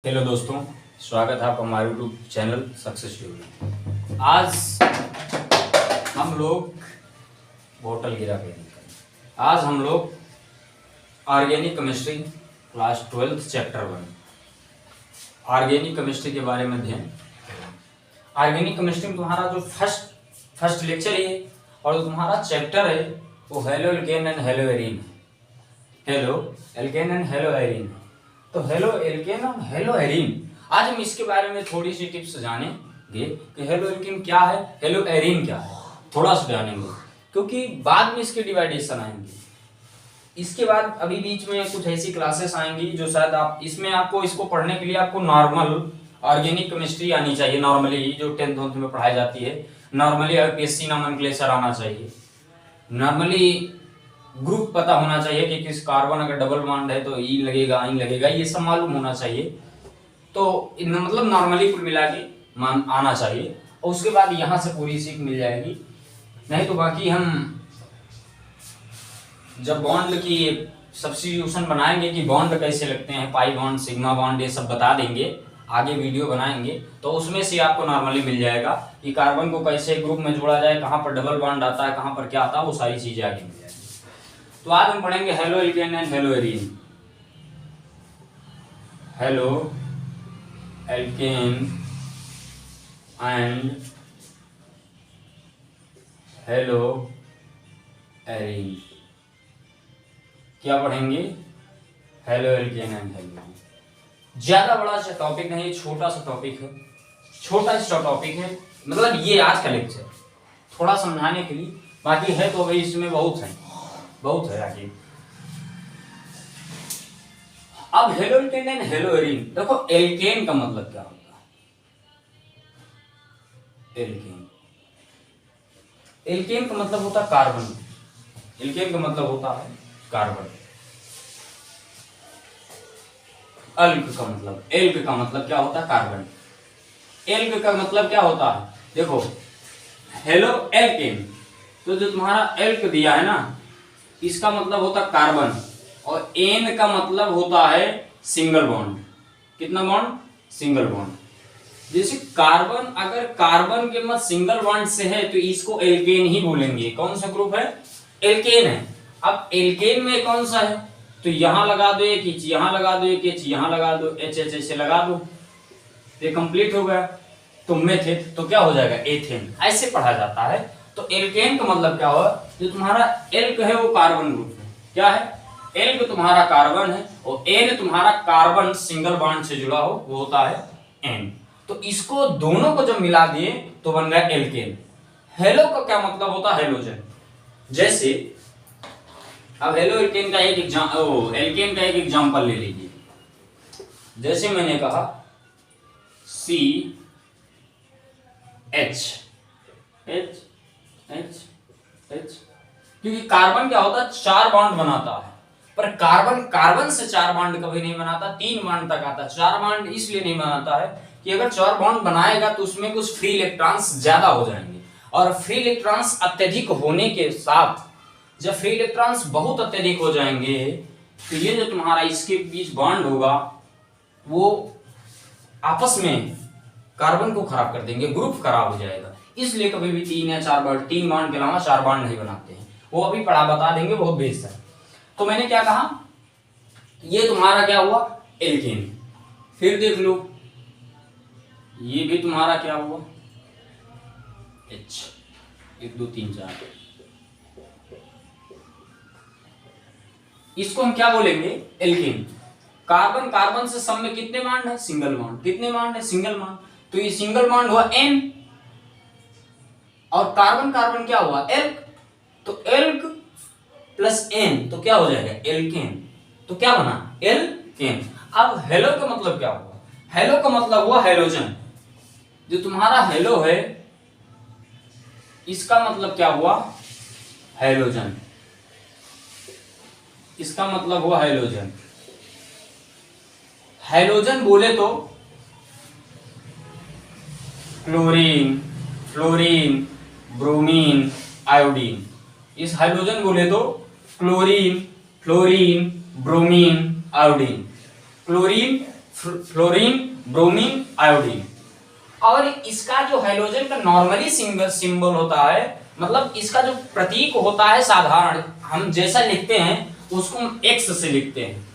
Hello दोस्तों, स्वागत है आपका हमारे यूट्यूब चैनल सक्सेस ट्यूब में। आज हम लोग बोतल गिरा के आज हम लोग organic chemistry class 12 chapter 1 organic chemistry के बारे में अध्ययन। ऑर्गेनिक केमिस्ट्री में तुम्हारा जो फर्स्ट लेक्चर है और जो तुम्हारा चैप्टर है वो halo alkane and hello arene है। तो हेलो एल्केन और हेलो एरीन, आज हम इसके बारे में थोड़ी सी टिप्स जानेंगे कि हेलो एल्केन क्या है, हेलो एरीन क्या है, थोड़ा सा जानेंगे क्योंकि बाद में इसके डिवाइडेशन आएंगे। इसके बाद अभी बीच में कुछ ऐसी क्लासेस आएंगी जो शायद आप इसमें आपको इसको पढ़ने के लिए आपको नॉर्मल ऑर्गेनिक केमिस्ट्री आनी चाहिए, नॉर्मली जो 10th में पढ़ाई जाती है। नॉर्मली पीएससी नॉमेनक्लेचर आना चाहिए, नॉर्मली ग्रुप पता होना चाहिए कि किस कार्बन अगर डबल बॉन्ड है तो ई लगेगा आइन लगेगा, ये सब मालूम होना चाहिए। तो मतलब नॉर्मली कुल मिला के आना चाहिए और उसके बाद यहाँ से पूरी सीख मिल जाएगी। नहीं तो बाकी हम जब बॉन्ड की सब्स्टिट्यूशन बनाएंगे कि बॉन्ड कैसे लगते हैं, पाई बॉन्ड, सिग्मा बॉन्ड, ये सब बता देंगे, आगे वीडियो बनाएंगे तो उसमें से आपको नॉर्मली मिल जाएगा कि कार्बन को कैसे ग्रुप में जोड़ा जाए, कहाँ पर डबल बॉन्ड आता है, कहाँ पर क्या आता है, वो सारी चीजें आगे मिल जाएगी। तो आज हम पढ़ेंगे halo alkane and hello arene. Halo alkane and hello arene. क्या पढ़ेंगे? Halo alkane and hello. ज्यादा बड़ा सा टॉपिक नहीं, छोटा सा टॉपिक है, छोटा सा टॉपिक है, मतलब ये आज का लेक्चर थोड़ा समझाने के लिए, बाकी है तो भाई इसमें बहुत है आगे। अब halo alkane and hello arene, देखो एल्केन का मतलब क्या होता है? एल्केन का मतलब होता है कार्बन। एल्केन का मतलब होता है कार्बन। एल्क का मतलब क्या होता है? कार्बन। एल्क का मतलब क्या होता है? देखो हेलो एल्केन, तो जो तुम्हारा एल्क दिया है ना, इसका मतलब होता है कार्बन और एन का मतलब होता है सिंगल बॉन्ड। कितना बॉन्ड? Single bond. जैसे कार्बन, अगर कार्बन के मत सिंगल बॉन्ड से है तो इसको एल्केन ही बोलेंगे। कौन सा ग्रुप है? एल्केन है। अब एल्केन में कौन सा है तो यहां लगा दो एक एच, यहां लगा दो एक एच, यहां लगा दो एच एच ऐसे लगा दो, ये कंप्लीट हो गया। तो मेथेन तो क्या हो जाएगा? एथेन। ऐसे पढ़ा जाता है। तो एल्केन का मतलब क्या हुआ? जो तुम्हारा एल्क है वो कार्बन ग्रुप है। क्या है? एल्क तुम्हारा कार्बन है और एन तुम्हारा कार्बन सिंगल बॉन्ड से जुड़ा हो, वो होता है एन। तो इसको दोनों को जब मिला दिए तो बन गया एल्केन। हेलो का क्या मतलब होता है? हेलोजन। जैसे अब हेलो एल्केन का एक एल्केन का एक एग्जांपल ले लीजिए। जैसे मैंने कहा C H H H H, क्योंकि कार्बन क्या होता है? 4 बॉन्ड बनाता है, पर कार्बन से 4 बॉन्ड कभी नहीं बनाता, 3 बॉन्ड तक आता है। 4 बॉन्ड इसलिए नहीं बनाता है कि अगर 4 बॉन्ड बनाएगा तो उसमें कुछ फ्री इलेक्ट्रॉन्स ज्यादा हो जाएंगे, और फ्री इलेक्ट्रॉन्स अत्यधिक होने के साथ जब फ्री इलेक्ट्रॉन्स बहुत अत्यधिक हो जाएंगे तो ये जो तुम्हारा इसके बीच बॉन्ड होगा वो आपस में कार्बन को खराब कर देंगे, ग्रुप खराब हो जाएगा। इसलिए कभी भी 3 या 4 बॉन्ड, 3 बॉन्ड के अलावा 4 बॉन्ड नहीं बनाते हैं। वो अभी बता देंगे, बहुत बेस्ट है। तो मैंने क्या कहा? ये तुम्हारा क्या हुआ? एल्केन। फिर देख लो ये भी तुम्हारा क्या हुआ? H। 1 2 3 4। इसको हम क्या बोलेंगे? एल्केन। कार्बन कार्बन से सब में कितने बॉन्ड है? Single bond. कितने बॉन्ड है? Single bond. तो ये सिंगल बॉन्ड हुआ एन, और कार्बन कार्बन क्या हुआ? एल्क। तो एल्क प्लस एन तो क्या हो जाएगा? एल्केन। तो क्या बना? एल्केन। अब हेलो का मतलब क्या हुआ? हेलो का मतलब हुआ हेलोजन। जो तुम्हारा हेलो है इसका मतलब क्या हुआ? हेलोजन। इसका मतलब हुआ हेलोजन। हेलोजन बोले तो क्लोरीन, फ्लोरीन, ब्रोमीन, आयोडीन। इस हाइड्रोजन बोले तो chlorine, fluorine, bromine, iodine. Chlorine fluorine, bromine, iodine. और इसका जो हैलोजन का नॉर्मली सिंबल होता है, मतलब इसका जो प्रतीक होता है साधारण हम जैसा लिखते हैं उसको हम एक्स से लिखते हैं।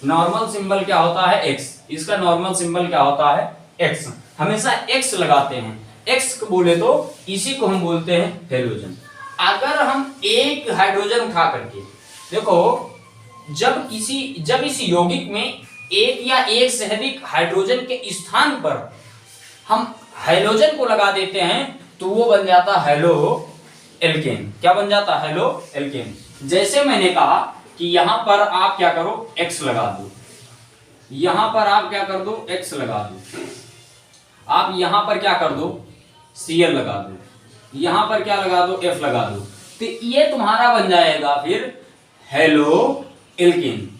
नॉर्मल सिंबल क्या होता है? एक्स। इसका नॉर्मल सिंबल क्या होता है? एक्स। हमेशा एक्स लगाते हैं। एक्स को बोले तो इसी को हम बोलते हैं हैलोजन। अगर हम एक हाइड्रोजन उठा करके देखो, जब इस यौगिक में एक या एक से अधिक हाइड्रोजन के स्थान पर हम हैलोजन को लगा देते हैं तो वो बन जाता हेलो एल्केन। क्या बन जाता? Halo alkane. जैसे मैंने कहा कि यहां पर आप क्या करो? एक्स लगा दो। यहां पर आप क्या कर दो? एक्स लगा दो। आप यहां पर क्या कर दो? Cl लगा दो। यहां पर क्या लगा दो? F लगा दो। तो ये तुम्हारा बन जाएगा फिर हेलो एल्केन।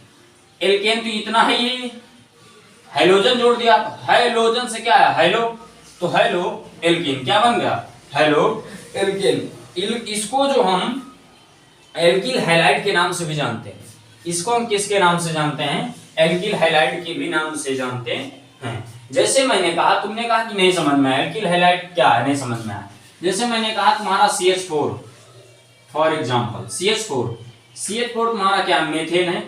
एल्केन तो इतना है, ये हैलोजन जोड़ दिया। हैलोजन से क्या है? हेलो, तो हेलो एल्केन क्या बन गया? Halo alkane. इसको जो हम एल्किल हैलाइड के नाम से भी जानते हैं। इसको हम किसके नाम से जानते हैं? एल्किल हैलाइड के भी नाम से जानते हैं। जैसे मैंने कहा, तुमने कहा कि नहीं समझ में आया एल्किल हैलाइड क्या है, नहीं समझ में आया। जैसे मैंने कहा तुम्हारा CH4 फॉर एग्जांपल, CH4 तुम्हारा क्या है? मेथेन है।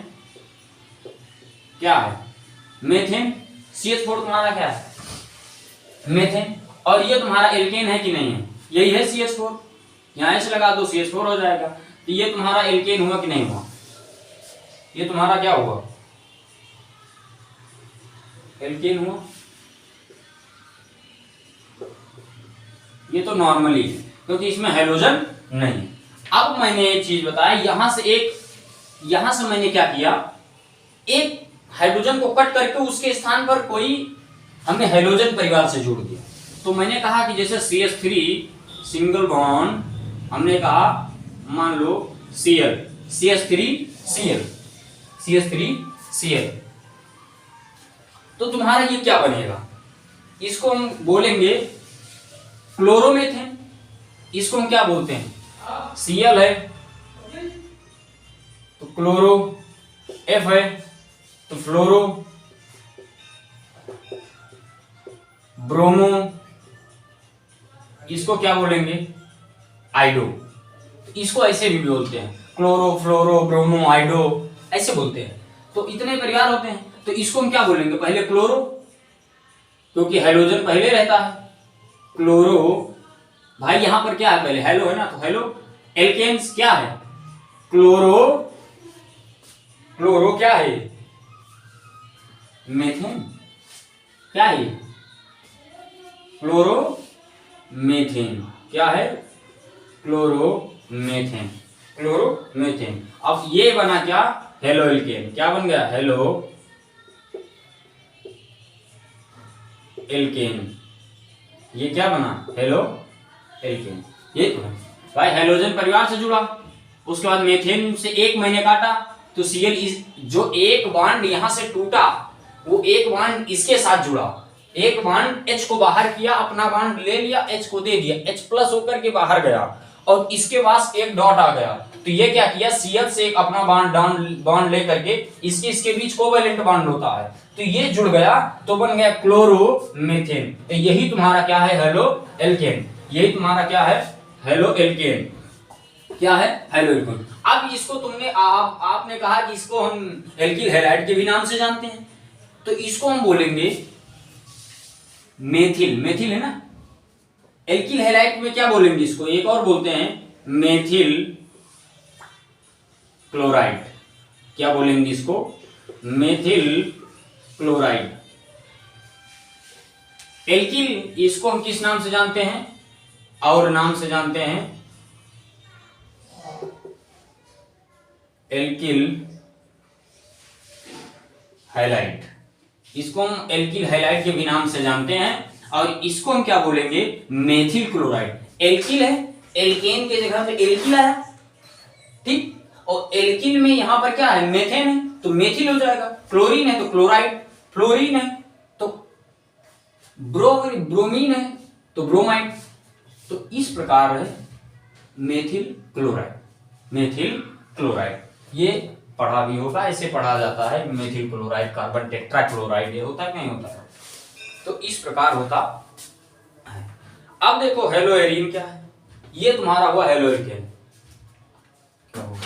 क्या है? मेथेन। CH4 तुम्हारा क्या है? मेथेन। और ये तुम्हारा एल्केन है कि नहीं है? यही है CH4। यहां से लगा दो, CH4 हो जाएगा। तो ये तुम्हारा एल्केन हुआ कि नहीं हुआ? ये तुम्हारा क्या हुआ? एल्केन हुआ। ये तो नॉर्मली है क्योंकि इसमें हैलोजन नहीं। अब मैंने एक चीज बताया, यहां से मैंने क्या किया? एक हाइड्रोजन को कट करके उसके स्थान पर कोई हमने हैलोजन परिवार से जोड़ दिया। तो मैंने कहा कि जैसे CH3 सिंगल बॉन्ड, हमने कहा मान लो Cl, CH3Cl, तो तुम्हारा ये क्या बनेगा? इसको हम बोलेंगे क्लोरोमेथेन। इसको हम क्या बोलते हैं? Cl है तो क्लोरो, F है तो फ्लोरो, ब्रोमो, इसको क्या बोलेंगे? आइडो। इसको ऐसे भी बोलते हैं, क्लोरो, फ्लोरो, ब्रोमो, आइडो, ऐसे बोलते हैं। तो इतने परिवार होते हैं। तो इसको हम क्या बोलेंगे? पहले क्लोरो, क्योंकि हैलोजन पहले रहता है। क्लोरो भाई, यहां पर क्या है? पहले हेलो है ना, तो हेलो। एल्केन्स क्या है? क्लोरो क्या है? मेथेन। क्या है? क्लोरोमेथेन। क्या है? क्लोरोमेथेन। अब ये बना क्या? Halo alkane. क्या बन गया? Halo alkane. ये क्या बना? Halo alkane. ये तो है भाई, हैलोजन परिवार से जुड़ा। उसके बाद मेथेन से एक मैंने काटा तो Cl जो एक बॉन्ड यहां से टूटा, वो एक बॉन्ड इसके साथ जुड़ा। एक बॉन्ड H को बाहर किया, अपना बॉन्ड ले लिया, H को दे दिया, H प्लस होकर के बाहर गया और इसके पास एक डॉट आ गया। तो ये क्या किया? Cl से एक अपना बॉन्ड लेकर के इसके बीच कोवेलेंट बॉन्ड होता है, तो ये जुड़ गया तो बन गया क्लोरोमेथेन। तो यही तुम्हारा क्या है? Halo alkane. यही तुम्हारा क्या है? Halo alkane. क्या है? Halo alkane. अब इसको तुमने आपने कहा कि इसको हम एल्किल हैलाइड के भी नाम से जानते हैं, तो इसको हम बोलेंगे मेथिल है ना। एल्किल हैलाइड में क्या बोलेंगे? इसको एक और बोलते हैं मेथिल क्लोराइड। क्या बोलेंगे इसको? Methyl chloride. एल्किल इसको हम किस नाम से जानते हैं? और नाम से जानते हैं एल्किल हैलाइड। इसको हम एल्किल हैलाइड के भी नाम से जानते हैं और इसको हम क्या बोलेंगे? Methyl chloride. एल्किल है, एल्केन के जगह पे एल्किल आया, ठीक। और एल्किल में यहां पर क्या है? मेथेन है तो मेथिल हो जाएगा। क्लोरीन है तो क्लोराइड, फ्लोरीन है तो ब्रोमीन है तो ब्रोमाइड। तो इस प्रकार है मेथिल क्लोराइड। ये पढ़ा भी होगा, ऐसे पढ़ा जाता है मेथिल क्लोराइड कार्बन टेट्राक्लोराइड, ये होता है नहीं होता है। तो इस प्रकार होता है। अब देखो हेलोएरीन क्या है, ये तुम्हारा हुआ हेलोएरीन। क्या होगा,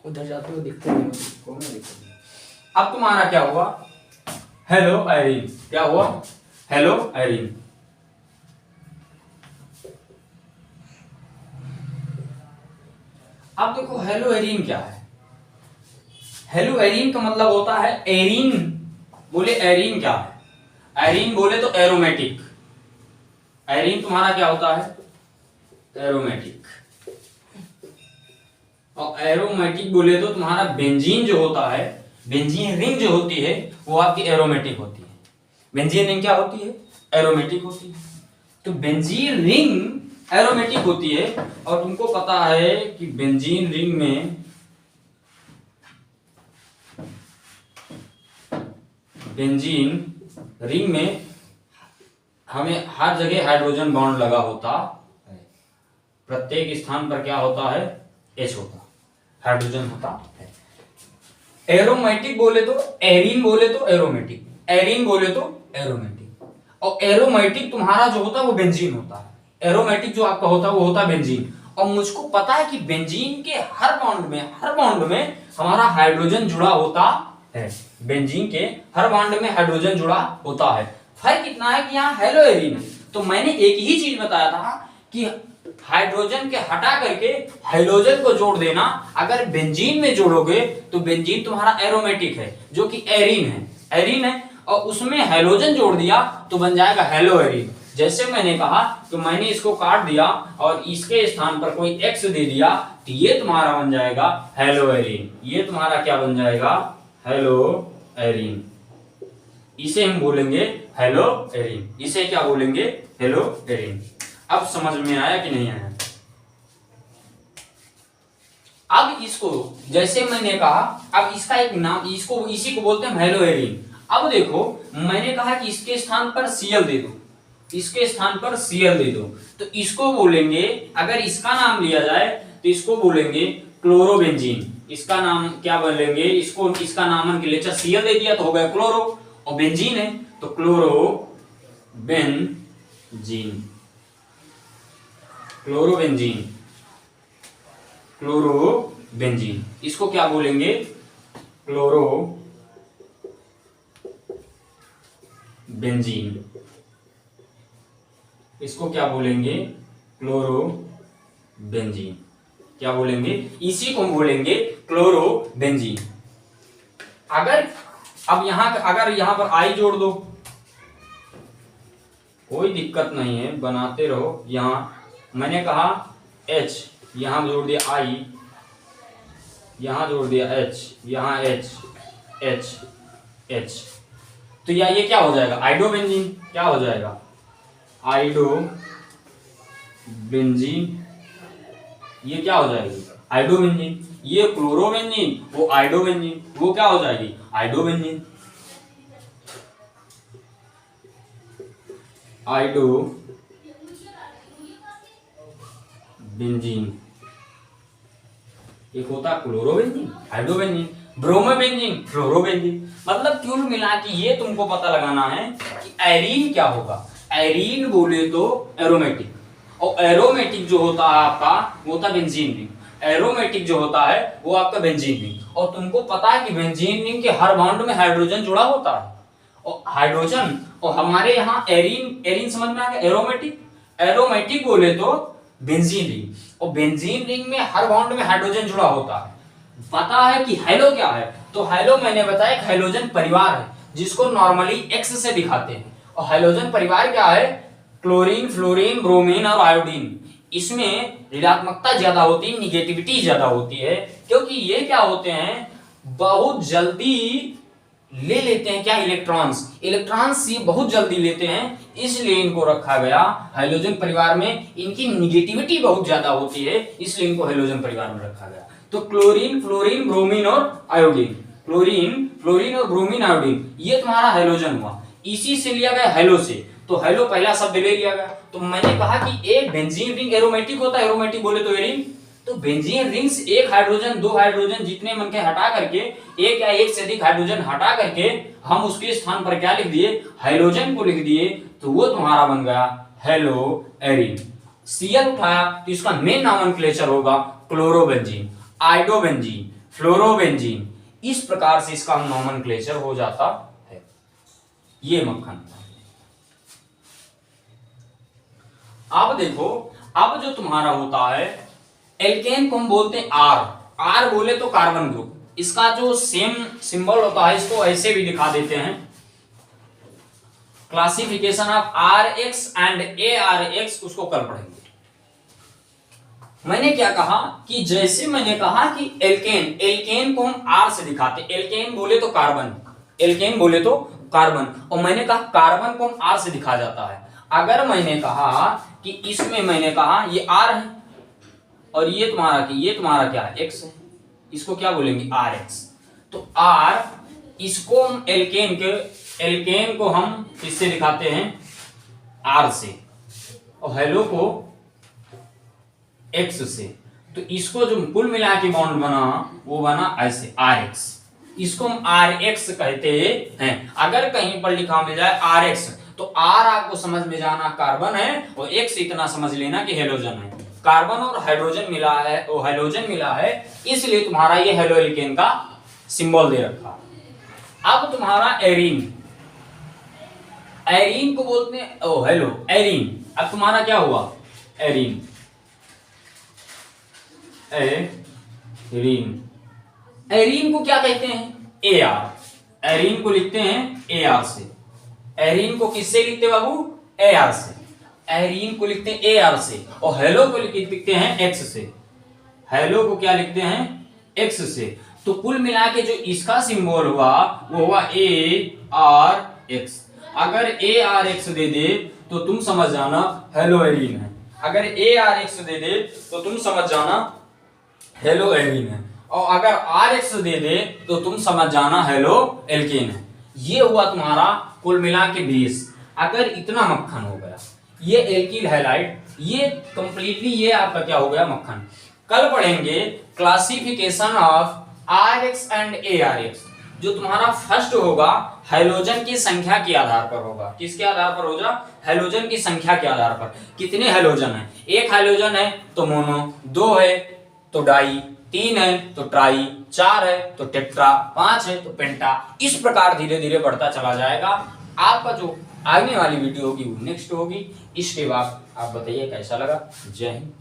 उधर जाते हो दिखते नहीं हो। कौन है देखो। अब तुम्हारा क्या हुआ, हेलोएरीन। क्या हुआ, हेलोएरीन। अब देखो हेलोएरीन क्या है, हेलोएरीन का मतलब होता है एरीन। बोले एरीन क्या है, एरीन बोले तो एरोमेटिक। एरीन तुम्हारा क्या होता है, एरोमेटिक। और एरोमेटिक बोले तो तुम्हारा बेंजीन जो होता है, बेंजीन रिंग जो होती है वो आपकी एरोमेटिक होती है। बेंजीन रिंग क्या होती है, एरोमेटिक होती है। तो बेंजीन रिंग एरोमेटिक होती है। और तुमको पता है कि बेंजीन रिंग में हमें हर जगह हाइड्रोजन बॉन्ड लगा होता है। प्रत्येक स्थान पर क्या होता है, H होता, हाइड्रोजन होता है। एरोमेटिक बोले तो एरीन, बोले तो एरोमेटिक, एरीन बोले तो एरोमेटिक। और एरोमेटिक तुम्हारा जो होता है वो बेंजीन होता है। एरोमेटिक जो आपका होता है वो होता है बेंजीन। और मुझको पता है कि बेंजीन के हर बॉन्ड में हमारा हाइड्रोजन जुड़ा होता है। बेंजीन के हर बॉन्ड में हाइड्रोजन जुड़ा होता है। फर्क इतना है कि यहाँ हेलोएरीन है। तो मैंने एक ही चीज बताया था कि हाइड्रोजन के हटा करके हाइड्रोजन को जोड़ देना। अगर बेंजीन में जोड़ोगे तो बेंजीन तुम्हारा एरोमेटिक है, जो कि एरीन है, और उसमें हाइड्रोजन जोड़ दिया तो बन जाएगा हेलोएरीन। जैसे मैंने कहा तो मैंने इसको काट दिया और इसके स्थान पर कोई एक्स दे दिया, तो ये तुम्हारा बन जाएगा हेलोएरीन। ये तुम्हारा क्या बन जाएगा, हेलोएरीन। इसे हम बोलेंगे हेलोएरीन। इसे क्या बोलेंगे, हेलोएरीन। अब समझ में आया कि नहीं आया। अब इसको जैसे मैंने कहा, अब इसका एक नाम, इसको इसी को बोलते हैं हेलोएरीन। अब देखो मैंने कहा कि इसके स्थान पर Cl दे दो, इसके स्थान पर Cl दे दो, तो इसको बोलेंगे, अगर इसका नाम लिया जाए तो इसको बोलेंगे क्लोरोबेंजीन। इसका नाम क्या बोलेंगे, इसको इसका नामकरण Cl दे दिया तो हो गया क्लोरो, और बेंजीन है तो क्लोरोबेंजीन। क्लोरोबेंजीन इसको क्या बोलेंगे, क्लोरोबेंजीन। इसको क्या बोलेंगे, क्लोरोबेंजीन। क्या बोलेंगे, इसी को हम बोलेंगे क्लोरोबेंजीन। अगर यहां पर आई जोड़ दो, कोई दिक्कत नहीं है, बनाते रहो। यहां मैंने कहा H, यहां जोड़ दिया I, यहां जोड़ दिया H, यहां H, तो ये क्या हो जाएगा, आइडोबेंजीन। क्या हो जाएगा, आइडोबेंजीन। ये क्या हो जाएगी, आइडोबेंजीन। ये क्लोरोबेंजीन, वो आइडोबेंजीन, वो क्या हो जाएगी, आइडोबेंजीन। आइडोबेंजीन। एक होता क्लोरोबेंजीन, हाइड्रोबेंजीन, ब्रोमोबेंजीन, फ्लोरोबेंजीन। मतलब कुल मिला के ये तुमको पता लगाना है कि एरीन क्या होगा। एरीन बोले तो एरोमेटिक, और एरोमेटिक जो होता है आपका वो होता है बेंजीन रिंग। एरोमेटिक जो होता है वो आपका बेंजीन रिंग। और तुमको पता है कि बेंजीन रिंग के हर बॉन्ड में हाइड्रोजन जुड़ा होता है, और हाइड्रोजन, और हमारे यहाँ एरीन समझ में आ गया, एरोमेटिक। एरोमेटिक बोले तो बेंजीन रिंग, और बेंजीन रिंग में हर बॉन्ड में हाइड्रोजन जुड़ा होता है। पता है कि हेलो क्या है, तो हेलो मैंने बताया हाइड्रोजन परिवार है, जिसको नॉर्मली एक्स से दिखाते हैं। और हाइड्रोजन परिवार क्या है, क्लोरीन, फ्लोरीन, ब्रोमीन और आयोडीन। इसमें ऋणात्मकता ज्यादा होती है, निगेटिविटी ज्यादा होती है, क्योंकि ये क्या होते हैं, बहुत जल्दी ले लेते हैं क्या, इलेक्ट्रॉन्स ये बहुत जल्दी लेते हैं, इसलिए इनको रखा गया हाइड्रोजन परिवार में। इनकी निगेटिविटी बहुत ज्यादा होती है, इसलिए इनको हाइड्रोजन परिवार में रखा गया। तो क्लोरीन, फ्लोरीन, ब्रोमीन और आयोडीन, क्लोरीन, फ्लोरीन और ब्रोमीन, आयोडीन, ये तुम्हारा हाइड्रोजन हुआ। इसी से लिया गया हेलो से, तो हेलो पहला शब्द ले लिया गया। तो मैंने कहा कि एक बेंजीन रिंग एरोमेटिक होता है, एरोमेटिक बोले तो एरीन, तो बेंजीन रिंग्स एक हाइड्रोजन, दो हाइड्रोजन जितने मन के हटा करके, एक या एक से अधिक हाइड्रोजन हटा करके हम उसके स्थान पर क्या लिख दिए, हैलोजन को लिख दिए, तो वो तुम्हारा बन गया हेलो एरीन। Cl उठाया तो इसका मेन नॉमेनक्लेचर होगा क्लोरोबेंजीन, आइडोबेंजीन, फ्लोरोबेंजीन। इस प्रकार से इसका नॉमेनक्लेचर हो जाता है। ये मक्खन। अब देखो, अब जो तुम्हारा होता है एल्केन को हम बोलते हैं आर। आर बोले तो कार्बन ग्रुप, इसका जो सेम सिंबल होता है इसको ऐसे भी दिखा देते हैं। Classification of R X and A R X, उसको कल पढ़ेंगे। मैंने क्या कहा कि जैसे मैंने कहा कि एल्केन, एल्केन को हम आर से दिखाते, एल्केन बोले तो कार्बन, एल्केन बोले तो कार्बन, और मैंने कहा कार्बन को हम आर से दिखा जाता है। अगर मैंने कहा कि इसमें मैंने कहा ये आर है और ये तुम्हारा क्या है, एक्स है, इसको क्या बोलेंगे, आर एक्स। तो आर, इसको हम एल्केन को हम किससे दिखाते हैं, आर से, और हेलो को एक्स से। तो इसको जो कुल मिला के बॉन्ड बना वो बना ऐसे आर एक्स, इसको हम आर एक्स कहते हैं। अगर कहीं पर लिखा मिल जाए आर एक्स, तो आर आपको समझ में जाना कार्बन है, और एक्स इतना समझ लेना कि हेलोजन है। कार्बन और हाइड्रोजन मिला है, वो हेलोजन मिला है, इसलिए तुम्हारा ये हेलो एल्केन का सिंबल दे रखा। अब तुम्हारा एरीन, एरीन को बोलते हैं, ओ हेलो एरीन। अब तुम्हारा क्या हुआ, एरीन, एरीन। एरीन को क्या कहते हैं, ए आर। एरीन को लिखते हैं ए आर से। एरीन को किससे लिखते बाबू, ए आर से। एरीन को लिखते हैं ए आर से, और हेलो को लिखते हैं एक्स से। हेलो को क्या लिखते हैं, एक्स से। तो कुल मिला के जो इसका सिंबल हुआ वो हुआ ए आर एक्स। अगर ए आर एक्स दे दे तो तुम समझ जाना हेलो एरीन है। अगर ए आर एक्स दे दे तो तुम समझ जाना हेलो एरीन है, और अगर आर एक्स दे दे तो तुम समझ जाना हेलो एल्केन है। ये हुआ तुम्हारा कुल मिला के बेस। अगर इतना मक्खन हो गया, ये एल्किल हैलाइड, ये कंप्लीटली ये आपका क्या हो गया, मक्खन। कल पढ़ेंगे classification of R X and A R X. जो तुम्हारा फर्स्ट होगा हैलोजन की संख्या के आधार पर होगा। किसके आधार पर होगा, हैलोजन की संख्या के आधार पर। कितने हैलोजन है, एक हैलोजन है तो मोनो, दो है तो डाई, तीन है तो ट्राई, चार है तो टेट्रा, पांच है तो पेंटा। इस प्रकार धीरे धीरे बढ़ता चला जाएगा। आपका जो आगे वाली वीडियो होगी वो नेक्स्ट होगी। इसके बाद आप बताइए कैसा लगा। जय हिंद।